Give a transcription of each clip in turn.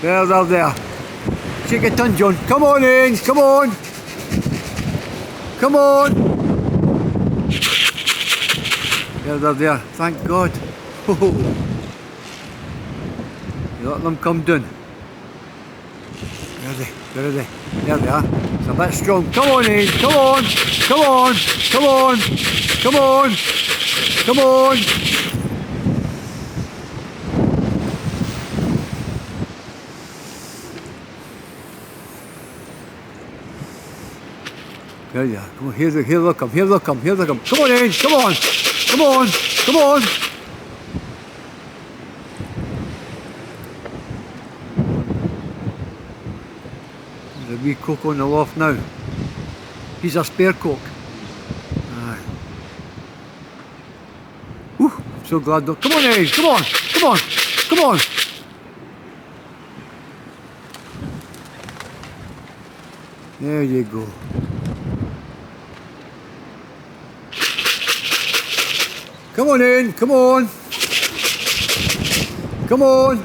There. Shake your tongue, John. Come on in, come on. Come on. There. Thank God. You let them come down. Where are they? There they are. It's a bit strong. Come on in, come on. There you are. Come on, here they come. Come on in, come on. There's a wee cock on the loft now. He's a spare cock. Aye. Whew, I'm so glad though. Come on in, come on. There you go. Come on in, come on. Come on.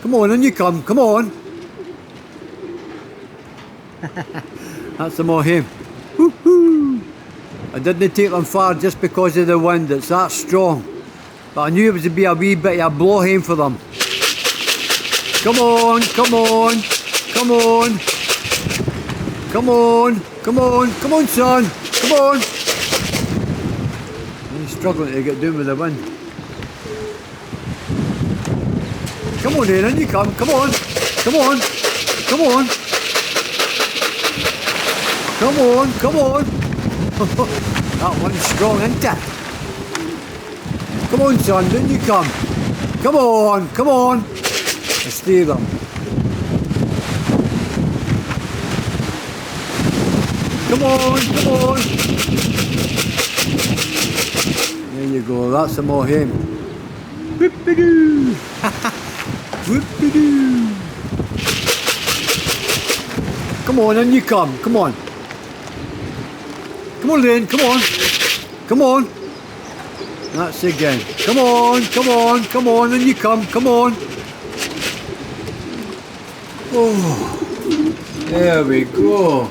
Come on, in you come, come on. That's the more him. Woo-hoo. I didn't take them far just because of the wind, it's that strong. But I knew it was to be a wee bit of a blow home for them. Come on. Come on, son. Come on. He's struggling to get down with the wind. Come on, in you come. Come on. That one's strong, isn't it? Come on, son, down you come. Come on. Let's stay them. Come on. There you go, that's the more him. Whoop-a-doo. Whoop-a-doo. Come on, in you come. Come on, Lane, come on. That's it again. Come on, in you come, come on. Oh, there we go.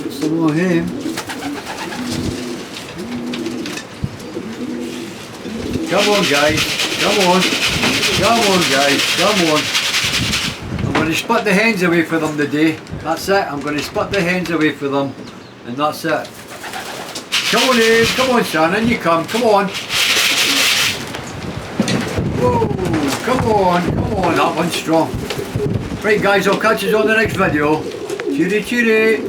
That's some more him. Come on, guys. I'm going to split the hens away for them today. That's it. I'm going to split the hens away for them. And that's it. Come on in. Come on, son. In you come. Come on. Whoa. Come on. That one's strong. Right, guys. I'll catch you on the next video. Cheery.